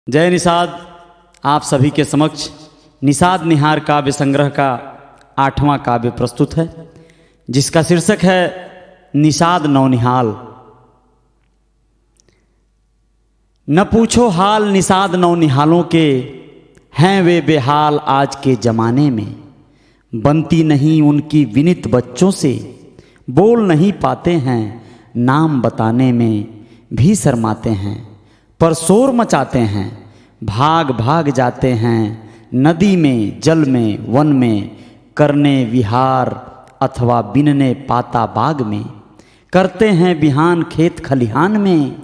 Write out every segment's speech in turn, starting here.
जय निषाद। आप सभी के समक्ष निषाद निहार काव्य संग्रह का 8वां काव्य प्रस्तुत है, जिसका शीर्षक है निषाद नौनिहाल। न पूछो हाल निषाद नौनिहालों के, हैं वे बेहाल आज के जमाने में। बनती नहीं उनकी विनित बच्चों से, बोल नहीं पाते हैं, नाम बताने में भी शर्माते हैं। पर शोर मचाते हैं, भाग भाग जाते हैं, नदी में जल में वन में, करने विहार अथवा बिनने पाता बाग में। करते हैं बिहान खेत खलिहान में,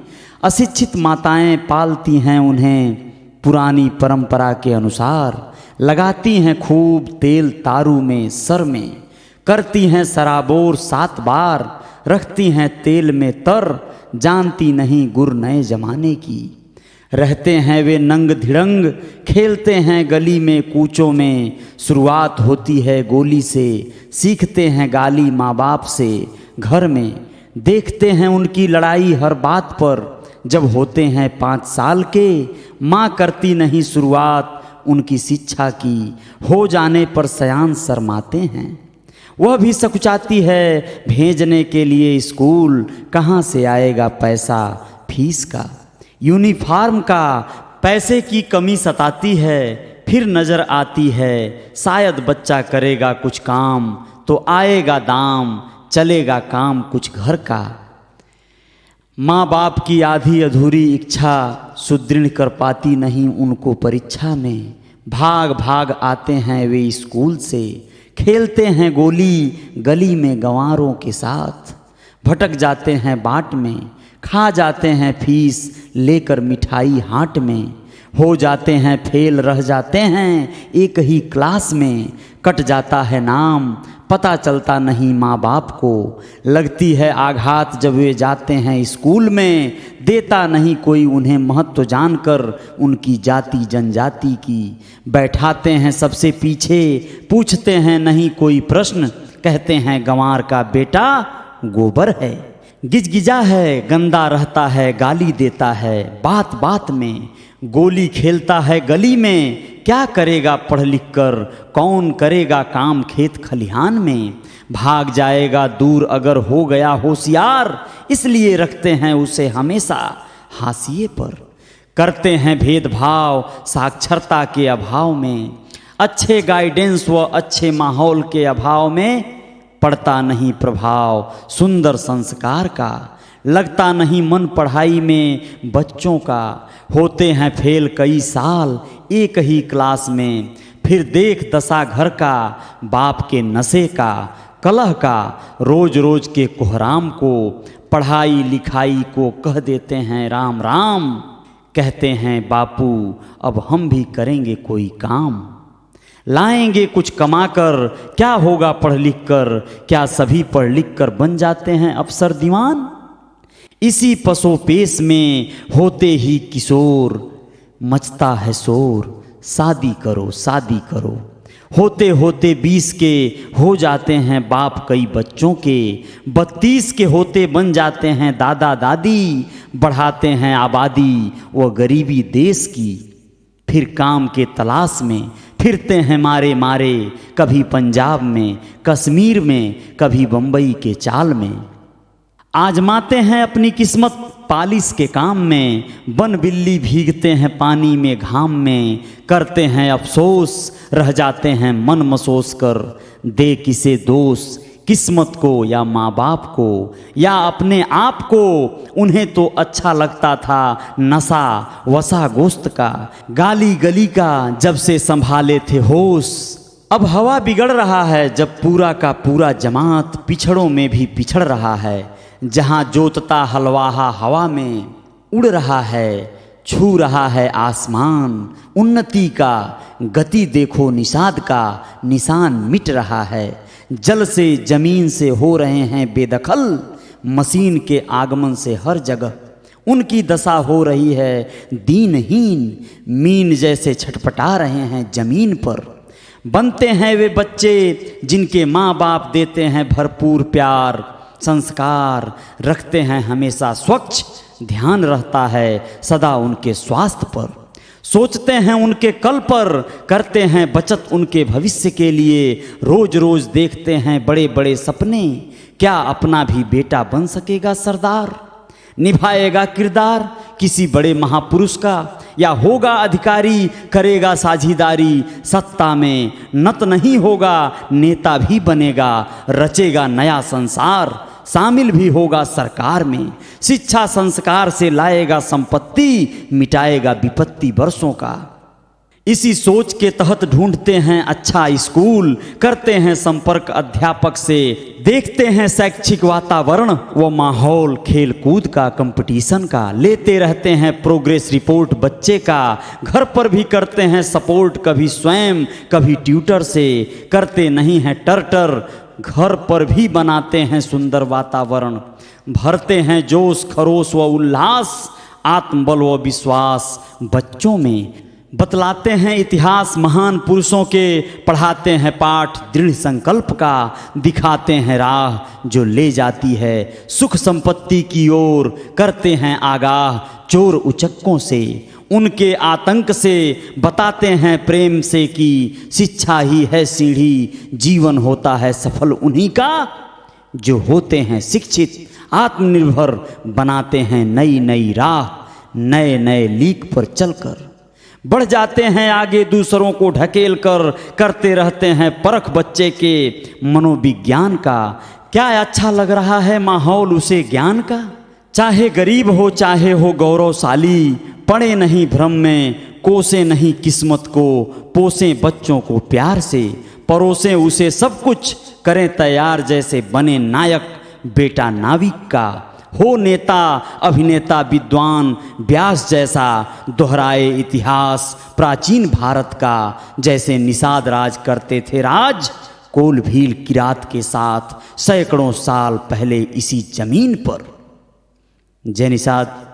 अशिक्षित माताएं पालती हैं उन्हें पुरानी परंपरा के अनुसार। लगाती हैं खूब तेल तारू में सर में, करती हैं सराबोर 7 बार। रखती हैं तेल में तर, जानती नहीं गुर नए जमाने की। रहते हैं वे नंग धिड़ंग, खेलते हैं गली में कूचों में। शुरुआत होती है गोली से, सीखते हैं गाली माँ बाप से। घर में देखते हैं उनकी लड़ाई हर बात पर, जब होते हैं 5 साल के। माँ करती नहीं शुरुआत उनकी शिक्षा की, हो जाने पर सयान शर्माते हैं। वह भी सकुचाती है भेजने के लिए स्कूल, कहाँ से आएगा पैसा फीस का। यूनिफॉर्म का पैसे की कमी सताती है, फिर नज़र आती है शायद बच्चा करेगा कुछ काम, तो आएगा दाम, चलेगा काम कुछ घर का। माँ बाप की आधी अधूरी इच्छा सुदृढ़ कर पाती नहीं उनको परीक्षा में। भाग भाग आते हैं वे स्कूल से, खेलते हैं गोली गली में गंवारों के साथ। भटक जाते हैं बाट में, खा जाते हैं फीस लेकर मिठाई हाट में। हो जाते हैं फेल रह जाते हैं एक ही क्लास में। कट जाता है नाम पता चलता नहीं माँ बाप को। लगती है आघात जब वे जाते हैं स्कूल में, देता नहीं कोई उन्हें महत्व जानकर उनकी जाति जनजाति की। बैठाते हैं सबसे पीछे, पूछते हैं नहीं कोई प्रश्न। कहते हैं गंवार का बेटा गोबर है, गिजगिजा है, गंदा रहता है, गाली देता है बात बात में। गोली खेलता है गली में, क्या करेगा पढ़ लिख कर, कौन करेगा काम खेत खलिहान में। भाग जाएगा दूर अगर हो गया होशियार, इसलिए रखते हैं उसे हमेशा हाशिए पर। करते हैं भेदभाव साक्षरता के अभाव में, अच्छे गाइडेंस व अच्छे माहौल के अभाव में। पड़ता नहीं प्रभाव सुंदर संस्कार का, लगता नहीं मन पढ़ाई में बच्चों का। होते हैं फेल कई साल एक ही क्लास में, फिर देख दशा घर का, बाप के नशे का, कलह का, रोज रोज के कोहराम को। पढ़ाई लिखाई को कह देते हैं राम राम, कहते हैं बापू अब हम भी करेंगे कोई काम। लाएंगे कुछ कमाकर, क्या होगा पढ़ लिख कर, क्या सभी पढ़ लिख कर बन जाते हैं अफसर दीवान। इसी पसोपेश में होते ही किशोर, मचता है शोर, शादी करो शादी करो। होते होते 20 के हो जाते हैं बाप कई बच्चों के। 32 के होते बन जाते हैं दादा दादी। बढ़ाते हैं आबादी व गरीबी देश की। फिर काम के तलाश में फिरते हैं मारे मारे, कभी पंजाब में कश्मीर में, कभी बम्बई के चाल में। आजमाते हैं अपनी किस्मत पालिश के काम में, बन बिल्ली भीगते हैं पानी में घाम में। करते हैं अफसोस रह जाते हैं मन मसोस कर, दे किसे दोष किस्मत को या माँ बाप को या अपने आप को। उन्हें तो अच्छा लगता था नशा वसा गोश्त का, गाली गली का जब से संभाले थे होश। अब हवा बिगड़ रहा है जब पूरा का पूरा जमात पिछड़ों में भी पिछड़ रहा है। जहाँ जोतता हलवाहा हवा में उड़ रहा है, छू रहा है आसमान। उन्नति का गति देखो निषाद का, निशान मिट रहा है। जल से जमीन से हो रहे हैं बेदखल, मशीन के आगमन से हर जगह उनकी दशा हो रही है दीनहीन। मीन जैसे छटपटा रहे हैं जमीन पर। बनते हैं वे बच्चे जिनके माँ बाप देते हैं भरपूर प्यार संस्कार, रखते हैं हमेशा स्वच्छ ध्यान रहता है सदा उनके स्वास्थ्य पर। सोचते हैं उनके कल पर, करते हैं बचत उनके भविष्य के लिए। रोज रोज देखते हैं बड़े बड़े सपने, क्या अपना भी बेटा बन सकेगा सरदार? निभाएगा किरदार किसी बड़े महापुरुष का, या होगा अधिकारी करेगा साझीदारी? सत्ता में नत नहीं होगा, नेता भी बनेगा, रचेगा नया संसार, शामिल भी होगा सरकार में। शिक्षा संस्कार से लाएगा संपत्ति, मिटाएगा विपत्ति वर्षों का। इसी सोच के तहत ढूंढते हैं अच्छा स्कूल, करते हैं संपर्क अध्यापक से, देखते हैं शैक्षिक वातावरण व माहौल खेल कूद का कंपटीशन का, लेते रहते हैं प्रोग्रेस रिपोर्ट बच्चे का, घर पर भी करते हैं सपोर्ट, कभी स्वयं कभी ट्यूटर से, करते नहीं हैं टर्टर, घर पर भी बनाते हैं सुंदर वातावरण, भरते हैं जोश खरोश व उल्लास, आत्मबल व विश्वास बच्चों में, बतलाते हैं इतिहास महान पुरुषों के, पढ़ाते हैं पाठ दृढ़ संकल्प का, दिखाते हैं राह जो ले जाती है सुख संपत्ति की ओर, करते हैं आगाह चोर उचक्कों से, उनके आतंक से, बताते हैं प्रेम से कि शिक्षा ही है सीढ़ी, जीवन होता है सफल उन्हीं का जो होते हैं शिक्षित, आत्मनिर्भर बनाते हैं नई नई राह, नए नए लीक पर चलकर बढ़ जाते हैं आगे दूसरों को ढकेल कर, करते रहते हैं परख बच्चे के मनोविज्ञान का, क्या अच्छा लग रहा है माहौल उसे ज्ञान का? चाहे गरीब हो चाहे हो गौरवशाली, पड़े नहीं भ्रम में, कोसे नहीं किस्मत को, पोसें बच्चों को प्यार से, परोसें उसे सब कुछ, करें तैयार जैसे बने नायक बेटा नाविक का, हो नेता अभिनेता विद्वान व्यास जैसा, दोहराए इतिहास प्राचीन भारत का, जैसे निषाद राज करते थे राज कोल भील किरात के साथ सैकड़ों साल पहले इसी जमीन पर। जय निषाद।